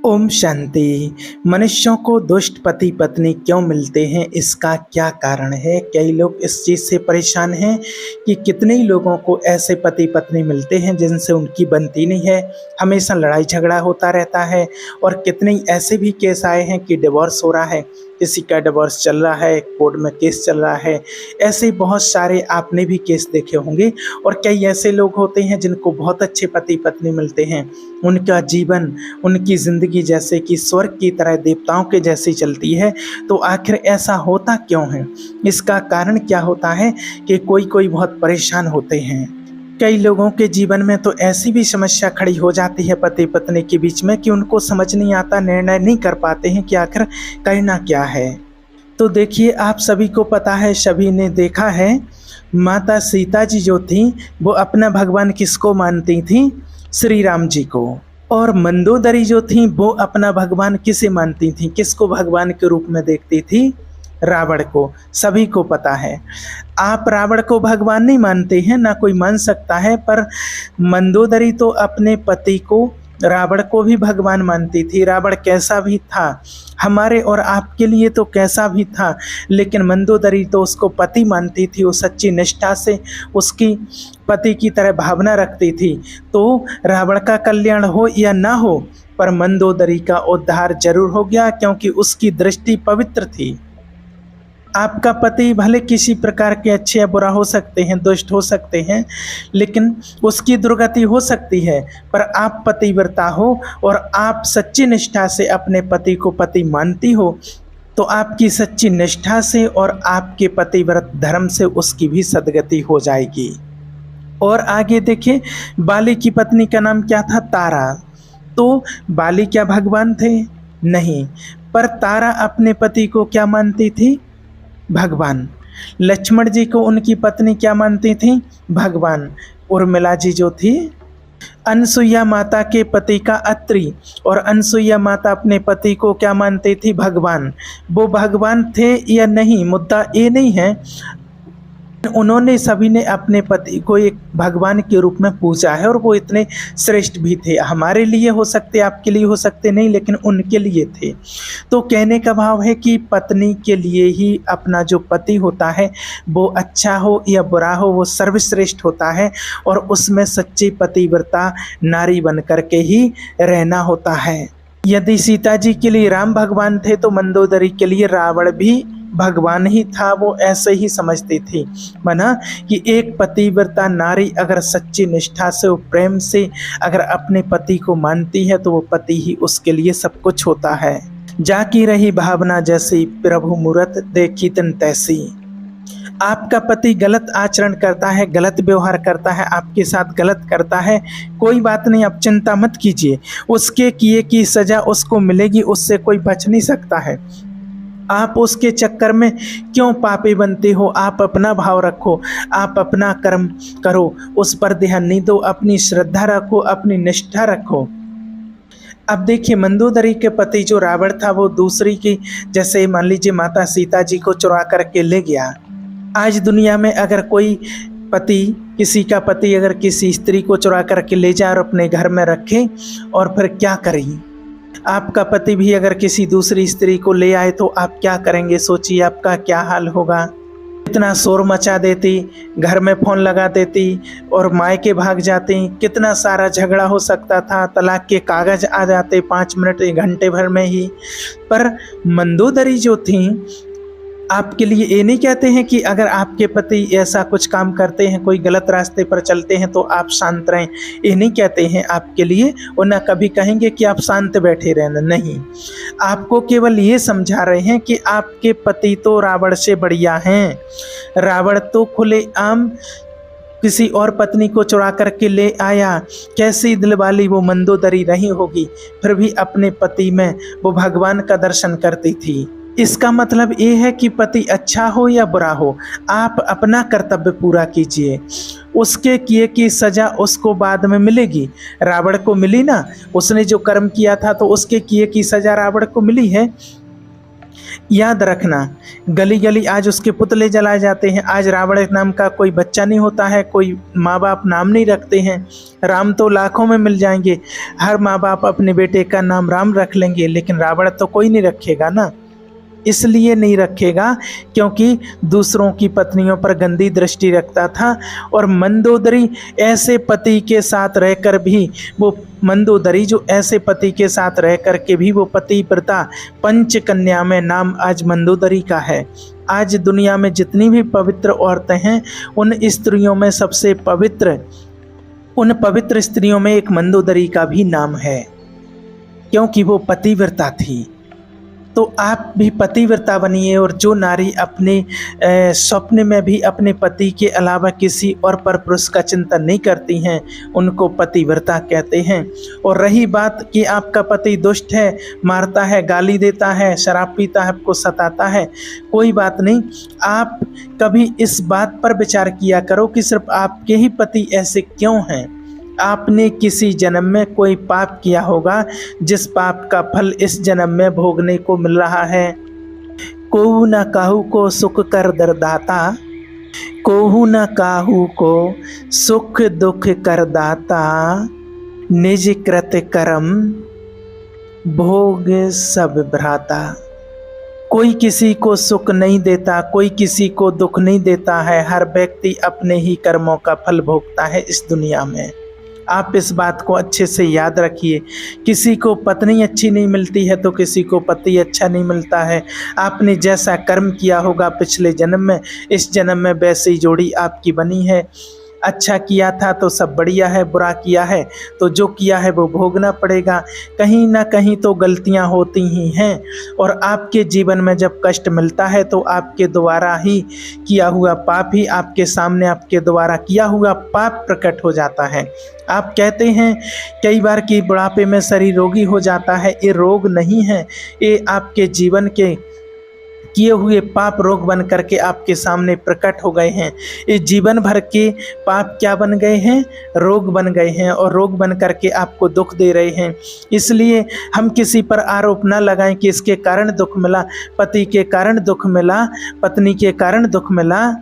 ओम शांति। मनुष्यों को दुष्ट पति पत्नी क्यों मिलते हैं, इसका क्या कारण है? कई लोग इस चीज़ से परेशान हैं कि कितने ही लोगों को ऐसे पति पत्नी मिलते हैं जिनसे उनकी बनती नहीं है, हमेशा लड़ाई झगड़ा होता रहता है। और कितने ही ऐसे भी केस आए हैं कि डिवोर्स हो रहा है, किसी का डिवोर्स चल रहा है, कोर्ट में केस चल रहा है। ऐसे बहुत सारे आपने भी केस देखे होंगे। और कई ऐसे लोग होते हैं जिनको बहुत अच्छे पति पत्नी मिलते हैं, उनका जीवन, उनकी ज़िंदगी जैसे कि स्वर्ग की तरह, देवताओं के जैसी चलती है। तो आखिर ऐसा होता क्यों है? इसका कारण क्या होता है कि कोई कोई बहुत परेशान होते हैं। कई लोगों के जीवन में तो ऐसी भी समस्या खड़ी हो जाती है पति पत्नी के बीच में कि उनको समझ नहीं आता, निर्णय नहीं कर पाते हैं कि आखिर करना क्या है। तो देखिए, आप सभी को पता है, सभी ने देखा है, माता सीता जी जो थी वो अपना भगवान किसको मानती थी? श्री राम जी को। और मंदोदरी जो थी वो अपना भगवान किसे मानती थी? किसको भगवान के रूप में देखती थी? रावण को। सभी को पता है। आप रावण को भगवान नहीं मानते हैं, ना कोई मान सकता है, पर मंदोदरी तो अपने पति को, रावण को भी भगवान मानती थी। रावण कैसा भी था, हमारे और आपके लिए तो कैसा भी था, लेकिन मंदोदरी तो उसको पति मानती थी। वो सच्ची निष्ठा से उसकी पति की तरह भावना रखती थी। तो रावण का कल्याण हो या ना हो, पर मंदोदरी का उद्धार जरूर हो गया, क्योंकि उसकी दृष्टि पवित्र थी। आपका पति भले किसी प्रकार के अच्छे या बुरा हो सकते हैं, दुष्ट हो सकते हैं, लेकिन उसकी दुर्गति हो सकती है। पर आप पतिव्रता हो और आप सच्ची निष्ठा से अपने पति को पति मानती हो, तो आपकी सच्ची निष्ठा से और आपके पतिव्रत धर्म से उसकी भी सद्गति हो जाएगी। और आगे देखिए, बाली की पत्नी का नाम क्या था? तारा। तो बाली क्या भगवान थे? नहीं। पर तारा अपने पति को क्या मानती थी? भगवान। लक्ष्मण जी को उनकी पत्नी क्या मानती थी? भगवान। उर्मिला जी जो थी, अनसुईया माता के पति का अत्रि, और अनसुईया माता अपने पति को क्या मानती थी? भगवान। वो भगवान थे या नहीं, मुद्दा ये नहीं है। उन्होंने सभी ने अपने पति को एक भगवान के रूप में पूजा है, और वो इतने श्रेष्ठ भी थे। हमारे लिए हो सकते, आपके लिए हो सकते नहीं, लेकिन उनके लिए थे। तो कहने का भाव है कि पत्नी के लिए ही अपना जो पति होता है वो अच्छा हो या बुरा हो, वो सर्वश्रेष्ठ होता है, और उसमें सच्ची पतिव्रता नारी बन करके ही रहना होता है। यदि सीता जी के लिए राम भगवान थे, तो मंदोदरी के लिए रावण भी भगवान ही था। वो ऐसे ही समझती थी, माना कि एक पतिव्रता नारी अगर सच्ची निष्ठा से और प्रेम से अगर अपने पति को मानती है, तो वो पति ही उसके लिए सब कुछ होता है। जाकी रही भावना जैसी, प्रभु मूरत देखी तन तैसी। आपका पति गलत आचरण करता है, गलत व्यवहार करता है, आपके साथ गलत करता है, कोई बात नहीं, आप चिंता मत कीजिए। उसके किए की सजा उसको मिलेगी, उससे कोई बच नहीं सकता है। आप उसके चक्कर में क्यों पापी बनते हो? आप अपना भाव रखो, आप अपना कर्म करो, उस पर ध्यान नहीं दो, अपनी श्रद्धा रखो, अपनी निष्ठा रखो। अब देखिए, मंदोदरी के पति जो रावण था, वो दूसरी की, जैसे मान लीजिए माता सीता जी को चुरा करके ले गया। आज दुनिया में अगर कोई पति, किसी का पति अगर किसी स्त्री को चुरा करके ले जाए और अपने घर में रखे, और फिर क्या करें? आपका पति भी अगर किसी दूसरी स्त्री को ले आए तो आप क्या करेंगे? सोचिए आपका क्या हाल होगा। कितना शोर मचा देती, घर में फ़ोन लगा देती और मायके भाग जाती। कितना सारा झगड़ा हो सकता था, तलाक के कागज़ आ जाते 5 मिनट 1 घंटे भर में ही। पर मंदोदरी जो थी, आपके लिए ये नहीं कहते हैं कि अगर आपके पति ऐसा कुछ काम करते हैं, कोई गलत रास्ते पर चलते हैं, तो आप शांत रहें। ये नहीं कहते हैं आपके लिए, और ना कभी कहेंगे कि आप शांत बैठे रहना। नहीं, आपको केवल ये समझा रहे हैं कि आपके पति तो रावण से बढ़िया हैं। रावण तो खुलेआम किसी और पत्नी को चुरा करके ले आया। कैसी दिल वाली वो मंदोदरी रही होगी, फिर भी अपने पति में वो भगवान का दर्शन करती थी। इसका मतलब ये है कि पति अच्छा हो या बुरा हो, आप अपना कर्तव्य पूरा कीजिए। उसके किए की सजा उसको बाद में मिलेगी। रावण को मिली ना, उसने जो कर्म किया था, तो उसके किए की सजा रावण को मिली है। याद रखना, गली गली आज उसके पुतले जलाए जाते हैं। आज रावण नाम का कोई बच्चा नहीं होता है, कोई माँ बाप नाम नहीं रखते हैं। राम तो लाखों में मिल जाएंगे, हर माँ बाप अपने बेटे का नाम राम रख लेंगे, लेकिन रावण तो कोई नहीं रखेगा ना। इसलिए नहीं रखेगा क्योंकि दूसरों की पत्नियों पर गंदी दृष्टि रखता था। और मंदोदरी ऐसे पति के साथ रहकर भी वो मंदोदरी जो ऐसे पति के साथ रह कर के भी वो पतिव्रता पंचकन्या में नाम आज मंदोदरी का है। आज दुनिया में जितनी भी पवित्र औरतें हैं, उन स्त्रियों में सबसे पवित्र, उन पवित्र स्त्रियों में एक मंदोदरी का भी नाम है, क्योंकि वो पतिव्रता थी। तो आप भी पतिव्रता बनिए। और जो नारी अपने स्वप्न में भी अपने पति के अलावा किसी और पर पुरुष का चिंतन नहीं करती हैं, उनको पतिव्रता कहते हैं। और रही बात कि आपका पति दुष्ट है, मारता है, गाली देता है, शराब पीता है, आपको सताता है, कोई बात नहीं। आप कभी इस बात पर विचार किया करो कि सिर्फ आपके ही पति ऐसे क्यों हैं। आपने किसी जन्म में कोई पाप किया होगा, जिस पाप का फल इस जन्म में भोगने को मिल रहा है। कोहू न काहू को सुख कर दरदाता, कोहू न काहू को सुख दुख कर दाता, निज कृत कर्म भोग सब भ्राता। कोई किसी को सुख नहीं देता, कोई किसी को दुख नहीं देता है। हर व्यक्ति अपने ही कर्मों का फल भोगता है इस दुनिया में। आप इस बात को अच्छे से याद रखिए। किसी को पत्नी अच्छी नहीं मिलती है तो किसी को पति अच्छा नहीं मिलता है। आपने जैसा कर्म किया होगा पिछले जन्म में, इस जन्म में वैसी जोड़ी आपकी बनी है। अच्छा किया था तो सब बढ़िया है, बुरा किया है तो जो किया है वो भोगना पड़ेगा। कहीं ना कहीं तो गलतियां होती ही हैं, और आपके जीवन में जब कष्ट मिलता है तो आपके द्वारा ही किया हुआ पाप ही आपके सामने, आपके द्वारा किया हुआ पाप प्रकट हो जाता है। आप कहते हैं कई बार कि बुढ़ापे में शरीर रोगी हो जाता है, ये रोग नहीं है, ये आपके जीवन के किए हुए पाप रोग बन करके आपके सामने प्रकट हो गए हैं। इस जीवन भर के पाप क्या बन गए हैं? रोग बन गए हैं, और रोग बन करके आपको दुख दे रहे हैं। इसलिए हम किसी पर आरोप ना लगाएं कि इसके कारण दुख मिला, पति के कारण दुख मिला, पत्नी के कारण दुख मिला।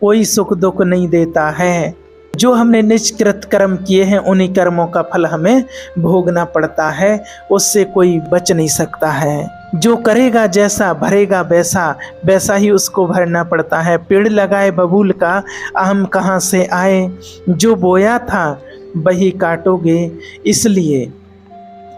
कोई सुख दुख नहीं देता है। जो हमने निष्कृत कर्म किए हैं उन्हीं कर्मों का फल हमें भोगना पड़ता है, उससे कोई बच नहीं सकता है। जो करेगा जैसा भरेगा वैसा, वैसा ही उसको भरना पड़ता है। पेड़ लगाए बबूल का, आम कहाँ से आए, जो बोया था वही काटोगे। इसलिए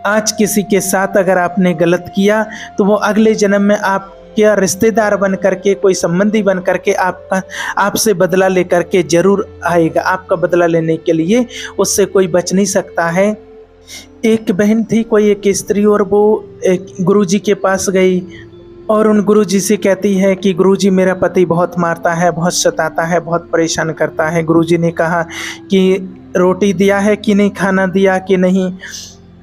आज किसी के साथ अगर आपने गलत किया तो वो अगले जन्म में आप क्या रिश्तेदार बन करके, कोई संबंधी बन करके आपसे बदला लेकर के जरूर आएगा। आपका बदला लेने के लिए उससे कोई बच नहीं सकता है। एक बहन थी, कोई एक स्त्री, और वो एक गुरुजी के पास गई और उन गुरुजी से कहती है कि गुरुजी मेरा पति बहुत मारता है, बहुत सताता है, बहुत परेशान करता है। गुरुजी ने कहा कि रोटी दिया है कि नहीं, खाना दिया कि नहीं।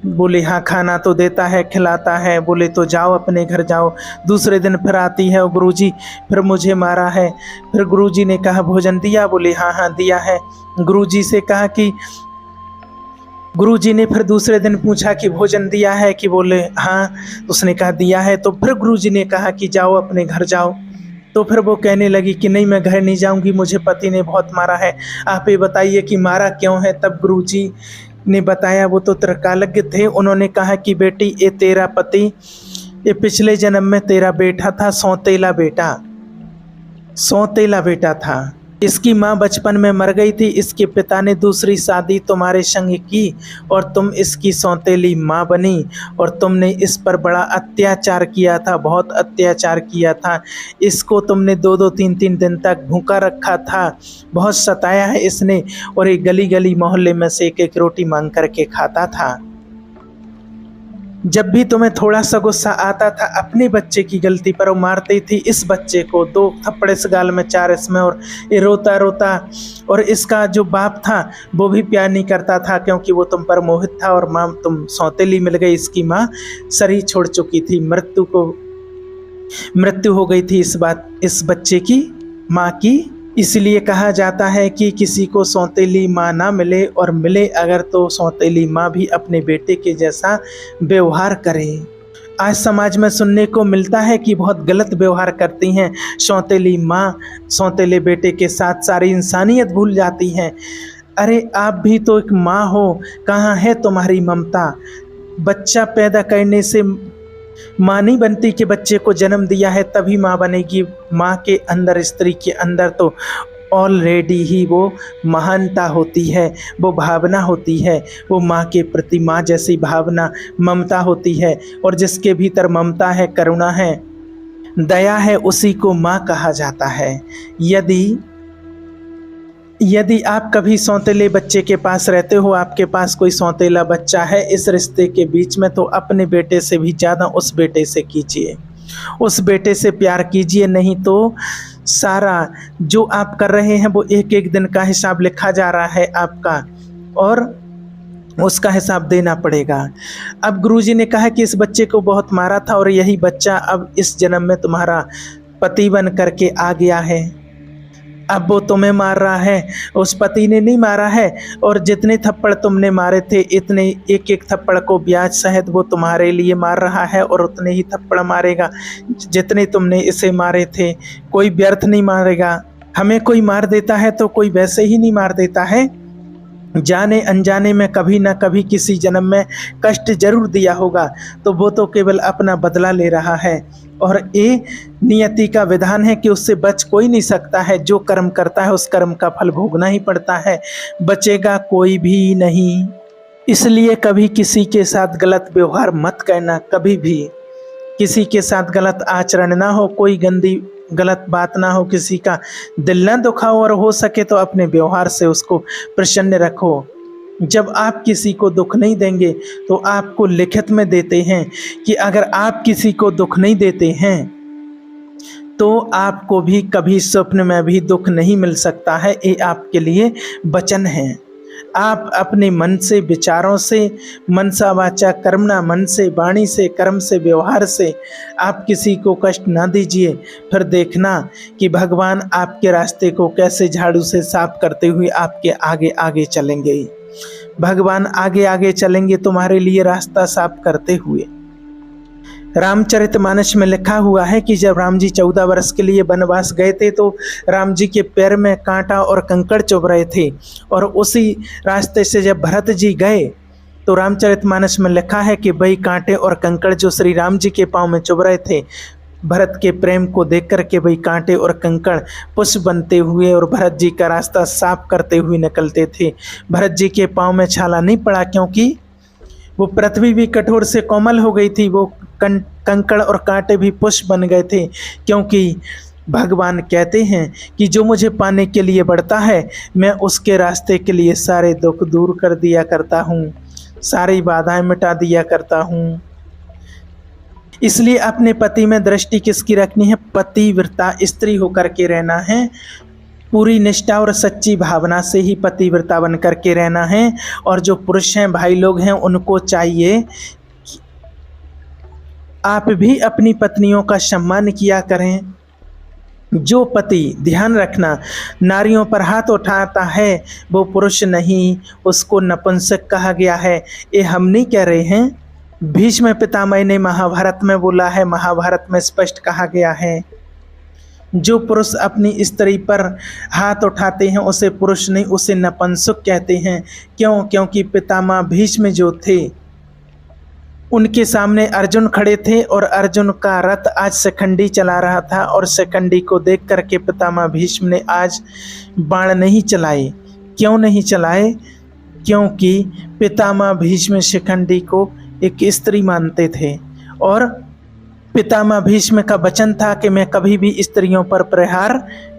बोले हाँ खाना तो देता है, खिलाता है। बोले तो जाओ अपने घर जाओ। दूसरे दिन फिर आती है, गुरुजी फिर मुझे मारा है। फिर गुरुजी ने कहा भोजन दिया? बोले हाँ हाँ दिया है। गुरुजी से कहा कि गुरुजी ने फिर दूसरे दिन पूछा कि भोजन दिया है कि? बोले हाँ। उसने कहा दिया है। तो फिर गुरुजी ने कहा कि जाओ अपने घर जाओ। तो फिर वो कहने लगी कि नहीं मैं घर नहीं जाऊंगी, मुझे पति ने बहुत मारा है, आप ये बताइए कि मारा क्यों है। तब गुरुजी ने बताया, वो तो त्रिकालज्ञ थे, उन्होंने कहा कि बेटी ये तेरा पति ये पिछले जन्म में तेरा बेटा था, सौतेला बेटा था। इसकी माँ बचपन में मर गई थी, इसके पिता ने दूसरी शादी तुम्हारे संग की और तुम इसकी सौतेली माँ बनी, और तुमने इस पर बड़ा अत्याचार किया था, बहुत अत्याचार किया था। इसको तुमने 2-2 3-3 दिन तक भूखा रखा था, बहुत सताया है इसने, और एक गली गली मोहल्ले में से एक रोटी मांग करके खाता था। जब भी तुम्हें थोड़ा सा गुस्सा आता था अपने बच्चे की गलती पर, वो मारती थी इस बच्चे को, 2 थप्पड़ इस गाल में 4 इसमें, और ये रोता रोता। और इसका जो बाप था वो भी प्यार नहीं करता था क्योंकि वो तुम पर मोहित था, और माँ तुम सौतेली मिल गई। इसकी माँ शरीर छोड़ चुकी थी, मृत्यु हो गई थी इस बच्चे की माँ की। इसलिए कहा जाता है कि किसी को सौतेली माँ ना मिले, और मिले अगर तो सौतेली माँ भी अपने बेटे के जैसा व्यवहार करे। आज समाज में सुनने को मिलता है कि बहुत गलत व्यवहार करती हैं सौतेली माँ सौतेले बेटे के साथ, सारी इंसानियत भूल जाती हैं। अरे आप भी तो एक माँ हो, कहाँ है तुम्हारी ममता? बच्चा पैदा करने से माँ नहीं बनती कि बच्चे को जन्म दिया है तभी माँ बनेगी। माँ के अंदर, स्त्री के अंदर तो ऑलरेडी ही वो महानता होती है, वो भावना होती है, वो माँ के प्रति माँ जैसी भावना, ममता होती है। और जिसके भीतर ममता है, करुणा है, दया है, उसी को माँ कहा जाता है। यदि आप कभी सौतेले बच्चे के पास रहते हो, आपके पास कोई सौतेला बच्चा है इस रिश्ते के बीच में, तो अपने बेटे से भी ज़्यादा उस बेटे से कीजिए, उस बेटे से प्यार कीजिए। नहीं तो सारा जो आप कर रहे हैं वो एक एक दिन का हिसाब लिखा जा रहा है आपका, और उसका हिसाब देना पड़ेगा। अब गुरुजी ने कहा कि इस बच्चे को बहुत मारा था और यही बच्चा अब इस जन्म में तुम्हारा पति बन करके आ गया है। अब वो तुम्हें मार रहा है, उस पति ने नहीं मारा है। और जितने थप्पड़ तुमने मारे थे, इतने एक एक थप्पड़ को ब्याज सहित वो तुम्हारे लिए मार रहा है, और उतने ही थप्पड़ मारेगा जितने तुमने इसे मारे थे। कोई व्यर्थ नहीं मारेगा। हमें कोई मार देता है तो कोई वैसे ही नहीं मार देता है, जाने अनजाने में कभी ना कभी किसी जन्म में कष्ट जरूर दिया होगा, तो वो तो केवल अपना बदला ले रहा है। और ये नियति का विधान है कि उससे बच कोई नहीं सकता है। जो कर्म करता है उस कर्म का फल भोगना ही पड़ता है, बचेगा कोई भी नहीं। इसलिए कभी किसी के साथ गलत व्यवहार मत करना, कभी भी किसी के साथ गलत आचरण ना हो, कोई गंदी गलत बात ना हो, किसी का दिल ना दुखाओ, और हो सके तो अपने व्यवहार से उसको प्रसन्न रखो। जब आप किसी को दुख नहीं देंगे तो आपको लिखित में देते हैं कि अगर आप किसी को दुख नहीं देते हैं तो आपको भी कभी स्वप्न में भी दुख नहीं मिल सकता है। ये आपके लिए वचन है। आप अपने मन से, विचारों से, मनसा वाचा कर्मणा, मन से, वाणी से, कर्म से, व्यवहार से आप किसी को कष्ट ना दीजिए। फिर देखना कि भगवान आपके रास्ते को कैसे झाड़ू से साफ करते हुए आपके आगे आगे चलेंगे। भगवान आगे आगे चलेंगे तुम्हारे लिए रास्ता साफ करते हुए। रामचरितमानस में लिखा हुआ है कि जब राम जी 14 वर्ष के लिए वनवास गए थे तो राम जी के पैर में कांटा और कंकड़ चुभ रहे थे, और उसी रास्ते से जब भरत जी गए तो रामचरितमानस में लिखा है कि वही कांटे और कंकड़ जो श्री राम जी के पाँव में चुभ रहे थे, भरत के प्रेम को देख करके वही कांटे और कंकड़ पुष्प बनते हुए और भरत जी का रास्ता साफ करते हुए निकलते थे। भरत जी के पाँव में छाला नहीं पड़ा, क्योंकि वो पृथ्वी भी कठोर से कोमल हो गई थी, वो कंकड़ और कांटे भी पुष्प बन गए थे। क्योंकि भगवान कहते हैं कि जो मुझे पाने के लिए बढ़ता है, मैं उसके रास्ते के लिए सारे दुख दूर कर दिया करता हूँ, सारी बाधाएं मिटा दिया करता हूँ। इसलिए अपने पति में दृष्टि किसकी रखनी है? पतिव्रता स्त्री होकर के रहना है, पूरी निष्ठा और सच्ची भावना से ही पतिव्रता बन करके रहना है। और जो पुरुष हैं, भाई लोग हैं, उनको चाहिए कि आप भी अपनी पत्नियों का सम्मान किया करें। जो पति, ध्यान रखना, नारियों पर हाथ उठाता है वो पुरुष नहीं, उसको नपुंसक कहा गया है। ये हम नहीं कह रहे हैं, भीष्म पितामह ने महाभारत में बोला है, महाभारत में स्पष्ट कहा गया है। जो पुरुष अपनी स्त्री पर हाथ उठाते हैं उसे पुरुष नहीं, उसे नपुंसक कहते हैं। क्यों? क्योंकि पितामह भीष्म जो थे, उनके सामने अर्जुन खड़े थे और अर्जुन का रथ आज शिखंडी चला रहा था, और शिखंडी को देख करके पितामह भीष्म ने आज बाण नहीं चलाए। क्यों नहीं चलाए? क्योंकि पितामह भीष्म शिखंडी को एक स्त्री मानते थे, और पितामह भीष्म का वचन था कि मैं कभी भी स्त्रियों पर प्रहार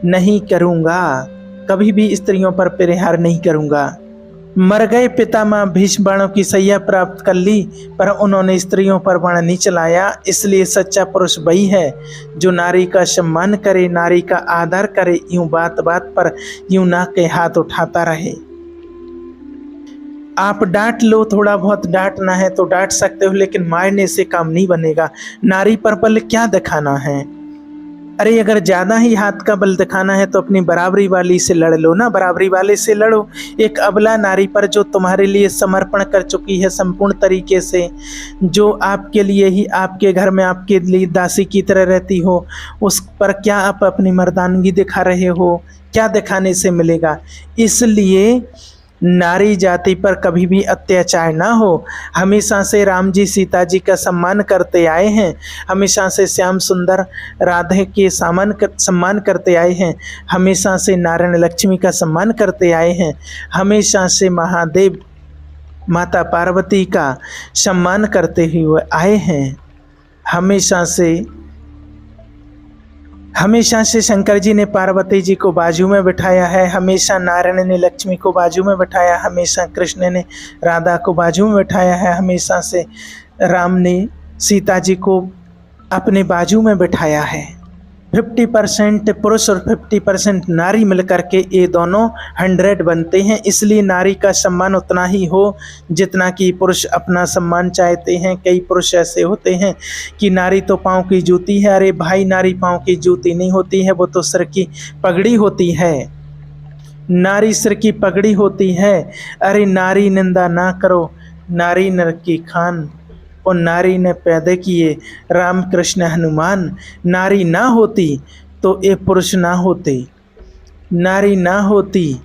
नहीं करूँगा, कभी भी स्त्रियों पर प्रहार नहीं करूँगा। मर गए पितामह भीष्म, बाणों की सैया प्राप्त कर ली, पर उन्होंने स्त्रियों पर बाण नहीं चलाया। इसलिए सच्चा पुरुष वही है जो नारी का सम्मान करे, नारी का आदर करे, यूं बात बात पर यूं ना के हाथ उठाता रहे। आप डांट लो, थोड़ा बहुत डांटना है तो डांट सकते हो, लेकिन मारने से काम नहीं बनेगा। नारी पर बल क्या दिखाना है? अरे अगर ज़्यादा ही हाथ का बल दिखाना है तो अपनी बराबरी वाली से लड़ लो ना, बराबरी वाले से लड़ो। एक अबला नारी पर जो तुम्हारे लिए समर्पण कर चुकी है संपूर्ण तरीके से, जो आपके लिए ही आपके घर में आपके लिए दासी की तरह रहती हो, उस पर क्या आप अपनी मर्दानगी दिखा रहे हो? क्या दिखाने से मिलेगा? इसलिए नारी जाति पर कभी भी अत्याचार ना हो। हमेशा से राम जी सीता जी का सम्मान करते आए हैं, हमेशा से श्याम सुंदर राधे के सम्मान करते आए हैं, हमेशा से नारायण लक्ष्मी का सम्मान करते आए हैं, हमेशा से महादेव माता पार्वती का सम्मान करते हुए आए हैं, हमेशा से शंकर जी ने पार्वती जी को बाजू में बिठाया है, हमेशा नारायण ने लक्ष्मी को बाजू में बिठाया, हमेशा कृष्ण ने राधा को बाजू में बिठाया है, हमेशा से राम ने सीता जी को अपने बाजू में बिठाया है। 50% पुरुष और 50% नारी मिलकर के ये दोनों 100 बनते हैं। इसलिए नारी का सम्मान उतना ही हो जितना कि पुरुष अपना सम्मान चाहते हैं। कई पुरुष ऐसे होते हैं कि नारी तो पाँव की जूती है। अरे भाई, नारी पाँव की जूती नहीं होती है, वो तो सिर की पगड़ी होती है। नारी सिर की पगड़ी होती है। अरे नारी निंदा ना करो, नारी नर की खान, और नारी ने पैदा किए राम कृष्ण हनुमान। नारी ना होती तो ये पुरुष ना होते, नारी ना होती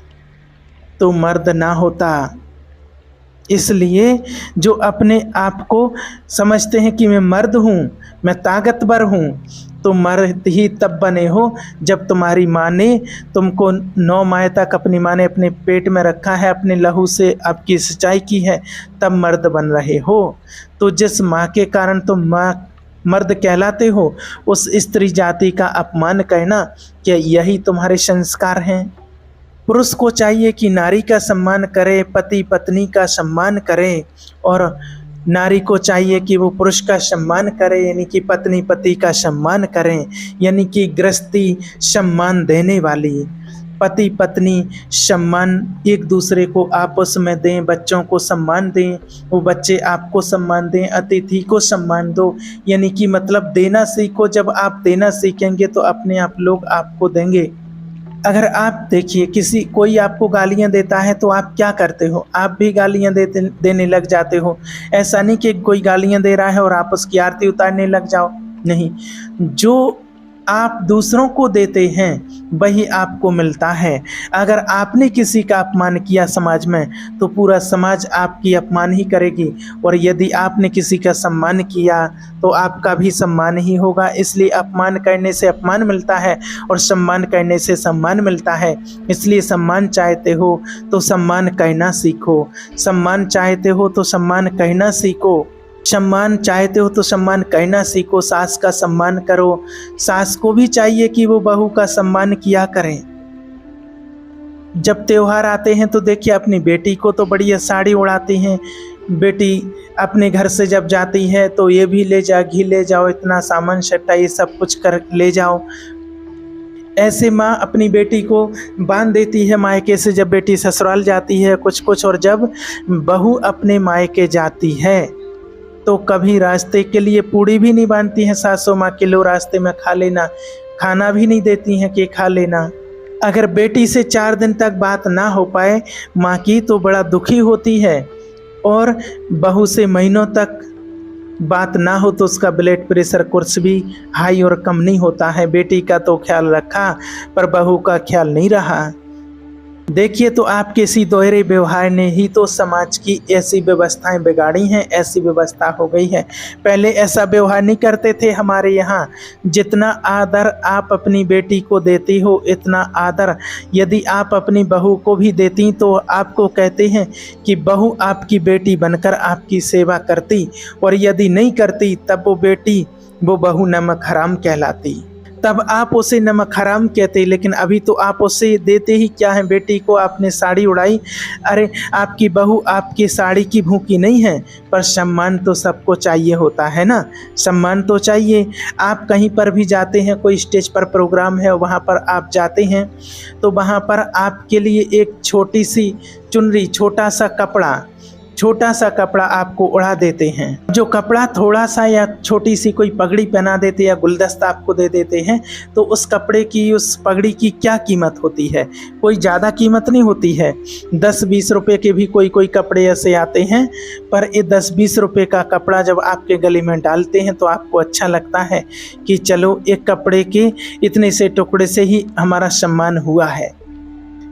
तो मर्द ना होता। इसलिए जो अपने आप को समझते हैं कि मैं मर्द हूँ, मैं ताकतवर हूँ, तो मर्द ही तब बने हो जब तुम्हारी माँ ने तुमको 9 माह तक अपनी माँ ने अपने पेट में रखा है, अपने लहू से आपकी सिंचाई की है, तब मर्द बन रहे हो। तो जिस माँ के कारण तुम मर्द कहलाते हो, उस स्त्री जाति का अपमान करना, क्या यही तुम्हारे संस्कार हैं? पुरुष को चाहिए कि नारी का सम्मान करे, पति पत्नी का सम्मान करे, और नारी को चाहिए कि वो पुरुष का सम्मान करे, यानी कि पत्नी पति का सम्मान करें, यानी कि गृहस्थी सम्मान देने वाली। पति पत्नी सम्मान एक दूसरे को आपस में दें, बच्चों को सम्मान दें, वो बच्चे आपको सम्मान दें, अतिथि को सम्मान दो, यानी कि मतलब देना सीखो। जब आप देना सीखेंगे तो अपने आप लोग आपको देंगे। अगर आप देखिए कोई आपको गालियां देता है तो आप क्या करते हो? आप भी गालियां देने लग जाते हो। ऐसा नहीं कि कोई गालियां दे रहा है और आप उसकी आरती उतारने लग जाओ, नहीं। जो आप दूसरों को देते हैं वही आपको मिलता है। अगर आपने किसी का अपमान किया समाज में तो पूरा समाज आपकी अपमान ही करेगी, और यदि आपने किसी का सम्मान किया तो आपका भी सम्मान ही होगा। इसलिए अपमान करने से अपमान मिलता है और सम्मान करने से सम्मान मिलता है। इसलिए सम्मान चाहते हो तो सम्मान करना सीखो, सम्मान चाहते हो तो सम्मान करना सीखो, सम्मान चाहते हो तो सम्मान करना सीखो। सास का सम्मान करो, सास को भी चाहिए कि वो बहू का सम्मान किया करें। जब त्योहार आते हैं तो देखिए, अपनी बेटी को तो बढ़िया साड़ी उड़ाती हैं। बेटी अपने घर से जब जाती है तो ये भी ले जा, घी ले जाओ, इतना सामान सट्टा ये सब कुछ कर ले जाओ। ऐसे माँ अपनी बेटी को बांध देती है मायके से, जब बेटी ससुराल जाती है कुछ। और जब बहू अपने मायके जाती है तो कभी रास्ते के लिए पूड़ी भी नहीं बांधती हैं सासू माँ के, लो रास्ते में खा लेना, खाना भी नहीं देती हैं कि खा लेना। अगर बेटी से 4 दिन तक बात ना हो पाए माँ की तो बड़ा दुखी होती है, और बहू से महीनों तक बात ना हो तो उसका ब्लड प्रेशर कुछ भी हाई और कम नहीं होता है। बेटी का तो ख्याल रखा पर बहू का ख्याल नहीं रहा। देखिए, तो आपके इसी दोहरे व्यवहार ने ही तो समाज की ऐसी व्यवस्थाएं बिगाड़ी हैं, ऐसी व्यवस्था हो गई है। पहले ऐसा व्यवहार नहीं करते थे हमारे यहाँ। जितना आदर आप अपनी बेटी को देती हो, इतना आदर यदि आप अपनी बहू को भी देती तो आपको कहते हैं कि बहू आपकी बेटी बनकर आपकी सेवा करती, और यदि नहीं करती तब वो बहू नमक हराम कहलाती। तब आप उसे नमक हराम कहते, लेकिन अभी तो आप उसे देते ही क्या है? बेटी को आपने साड़ी उड़ाई, अरे आपकी बहू आपकी साड़ी की भूखी नहीं है, पर सम्मान तो सबको चाहिए होता है ना, सम्मान तो चाहिए। आप कहीं पर भी जाते हैं, कोई स्टेज पर प्रोग्राम है, वहाँ पर आप जाते हैं तो वहाँ पर आपके लिए एक छोटी सी चुनरी, छोटा सा कपड़ा, छोटा सा कपड़ा आपको उड़ा देते हैं। जो कपड़ा थोड़ा सा या छोटी सी कोई पगड़ी पहना देते या गुलदस्ता आपको दे देते हैं, तो उस कपड़े की, उस पगड़ी की क्या कीमत होती है? कोई ज़्यादा कीमत नहीं होती है। 10-20 रुपये के भी कोई कपड़े ऐसे आते हैं, पर ये 10-20 रुपये का कपड़ा जब आपके गले में डालते हैं तो आपको अच्छा लगता है कि चलो एक कपड़े के इतने से टुकड़े से ही हमारा सम्मान हुआ है।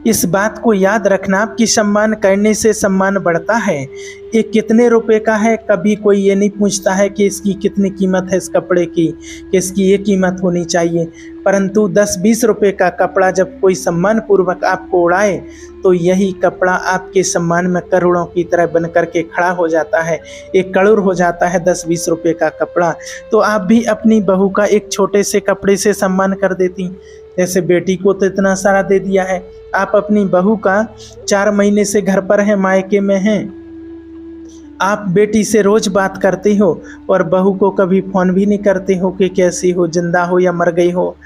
इस बात को याद रखना कि सम्मान करने से सम्मान बढ़ता है। ये कितने रुपए का है, कभी कोई ये नहीं पूछता है कि इसकी कितनी कीमत है इस कपड़े की, कि इसकी ये कीमत होनी चाहिए। परंतु 10-20 रुपये का कपड़ा जब कोई सम्मान पूर्वक आपको उड़ाए तो यही कपड़ा आपके सम्मान में करोड़ों की तरह बन करके खड़ा हो जाता है। एक करोड़ हो जाता है 10-20 रुपये का कपड़ा। तो आप भी अपनी बहू का एक छोटे से कपड़े से सम्मान कर देती। जैसे बेटी को तो इतना सारा दे दिया है, आप अपनी बहू का 4 महीने से घर पर हैं, मायके में हैं, आप बेटी से रोज बात करते हो और बहू को कभी फ़ोन भी नहीं करते हो कि कैसी हो, जिंदा हो या मर गई हो,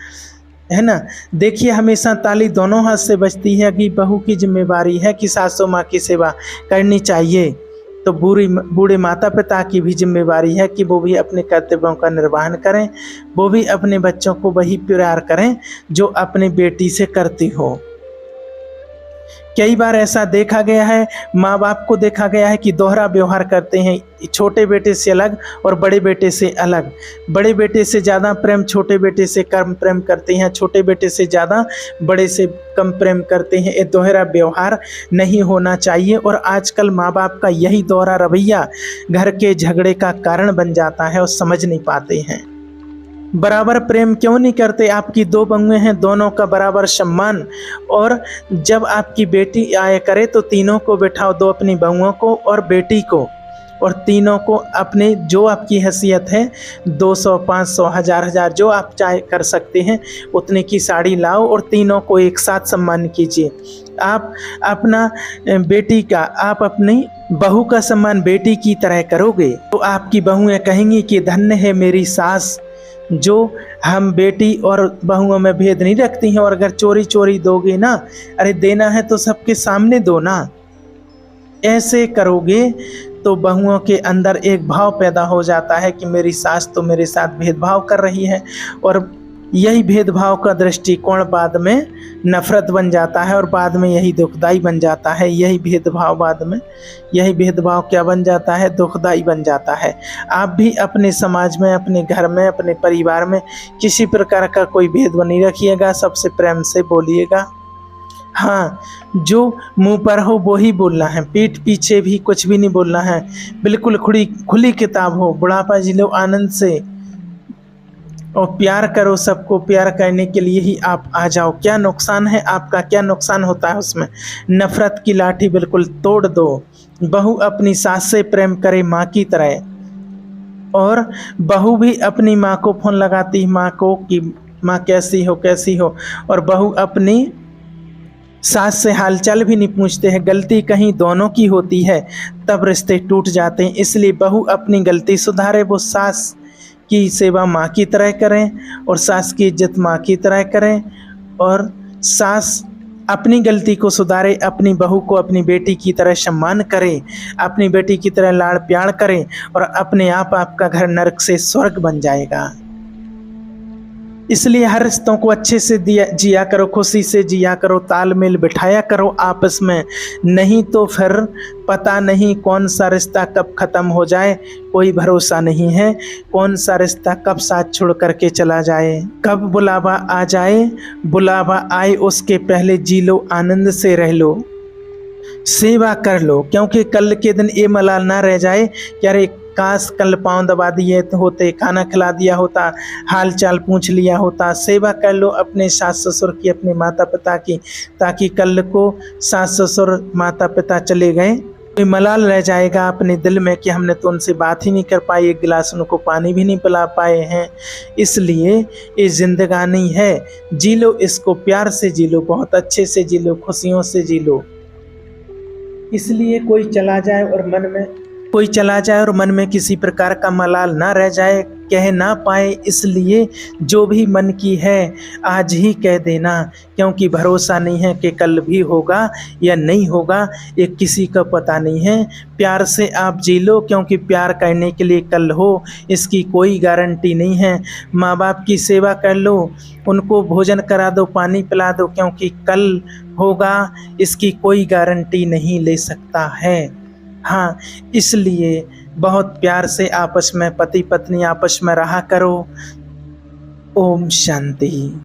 है ना। देखिए, हमेशा ताली दोनों हाथ से बजती है कि बहू की जिम्मेवारी है कि सासू माँ की सेवा करनी चाहिए। तो बूढ़े माता पिता की भी जिम्मेवारी है कि वो भी अपने कर्तव्यों का निर्वहन करें, वो भी अपने बच्चों को वही प्यार करें जो अपनी बेटी से करती हो। कई बार ऐसा देखा गया है, माँ बाप को देखा गया है कि दोहरा व्यवहार करते हैं, छोटे बेटे से अलग और बड़े बेटे से अलग। बड़े बेटे से ज़्यादा प्रेम छोटे बेटे से कम प्रेम करते हैं, छोटे बेटे से ज़्यादा बड़े से कम प्रेम करते हैं। ये दोहरा व्यवहार नहीं होना चाहिए और आजकल माँ बाप का यही दोहरा रवैया घर के झगड़े का कारण बन जाता है और समझ नहीं पाते हैं। बराबर प्रेम क्यों नहीं करते? आपकी 2 बहुएं हैं, दोनों का बराबर सम्मान। और जब आपकी बेटी आया करे तो तीनों को बिठाओ, 2 अपनी बहुओं को और बेटी को, और तीनों को अपने जो आपकी हैसियत है 200, 500, 1000 जो आप चाहे कर सकते हैं उतने की साड़ी लाओ और तीनों को एक साथ सम्मान कीजिए। आप अपना बेटी का, आप अपनी बहू का सम्मान बेटी की तरह करोगे तो आपकी बहुएं कहेंगी कि धन्य है मेरी सास, जो हम बेटी और बहुओं में भेद नहीं रखती हैं। और अगर चोरी चोरी दोगे ना, अरे देना है तो सबके सामने दो ना। ऐसे करोगे तो बहुओं के अंदर एक भाव पैदा हो जाता है कि मेरी सास तो मेरे साथ भेदभाव कर रही है, और यही भेदभाव का दृष्टिकोण बाद में नफरत बन जाता है और बाद में यही दुखदाई बन जाता है। यही भेदभाव बाद में, यही भेदभाव क्या बन जाता है? दुखदाई बन जाता है। आप भी अपने समाज में, अपने घर में, अपने परिवार में किसी प्रकार का कोई भेदभाव नहीं रखिएगा, सबसे प्रेम से बोलिएगा। हाँ, जो मुंह पर हो वो ही बोलना है, पीठ पीछे भी कुछ भी नहीं बोलना है। बिल्कुल खुली किताब हो, बुढ़ापा जी लो आनंद से और प्यार करो, सबको प्यार करने के लिए ही आप आ जाओ। क्या नुकसान है आपका, क्या नुकसान होता है उसमें? नफरत की लाठी बिल्कुल तोड़ दो। बहू अपनी सास से प्रेम करे माँ की तरह, और बहू भी अपनी माँ को फ़ोन लगाती है, माँ को कि माँ कैसी हो कैसी हो, और बहू अपनी सास से हालचाल भी नहीं पूछते हैं। गलती कहीं दोनों की होती है तब रिश्ते टूट जाते हैं। इसलिए बहू अपनी गलती सुधारे, वो सास की सेवा माँ की तरह करें और सास की इज्जत माँ की तरह करें, और सास अपनी गलती को सुधारे, अपनी बहू को अपनी बेटी की तरह सम्मान करें, अपनी बेटी की तरह लाड़ प्यार करें, और अपने आप आपका घर नरक से स्वर्ग बन जाएगा। इसलिए हर रिश्तों को अच्छे से जिया करो, खुशी से जिया करो, तालमेल बिठाया करो आपस में। नहीं तो फिर पता नहीं कौन सा रिश्ता कब ख़त्म हो जाए, कोई भरोसा नहीं है। कौन सा रिश्ता कब साथ छोड़ करके चला जाए, कब बुलावा आ जाए। बुलावा आए उसके पहले जी लो, आनंद से रह लो, सेवा कर लो, क्योंकि कल के दिन ये मलाल ना रह जाए कि अरे काश कल पाँव दबा दिए होते, खाना खिला दिया होता, हाल चाल पूछ लिया होता। सेवा कर लो अपने सास ससुर की, अपने माता पिता की, ताकि कल को सास ससुर माता पिता चले गए कोई मलाल रह जाएगा अपने दिल में कि हमने तो उनसे बात ही नहीं कर पाई, एक गिलास उनको पानी भी नहीं पिला पाए हैं। इसलिए ये जिंदगानी है, जी लो इसको, प्यार से जी लो, बहुत अच्छे से जी लो, खुशियों से जी लो। इसलिए कोई चला जाए और मन में किसी प्रकार का मलाल ना रह जाए, कह ना पाए, इसलिए जो भी मन की है आज ही कह देना, क्योंकि भरोसा नहीं है कि कल भी होगा या नहीं होगा, ये किसी का पता नहीं है। प्यार से आप जी लो, क्योंकि प्यार करने के लिए कल हो इसकी कोई गारंटी नहीं है। माँ बाप की सेवा कर लो, उनको भोजन करा दो, पानी पिला दो, क्योंकि कल होगा इसकी कोई गारंटी नहीं ले सकता है। हाँ, इसलिए बहुत प्यार से आपस में पति पत्नी आपस में रहा करो। ओम शांति।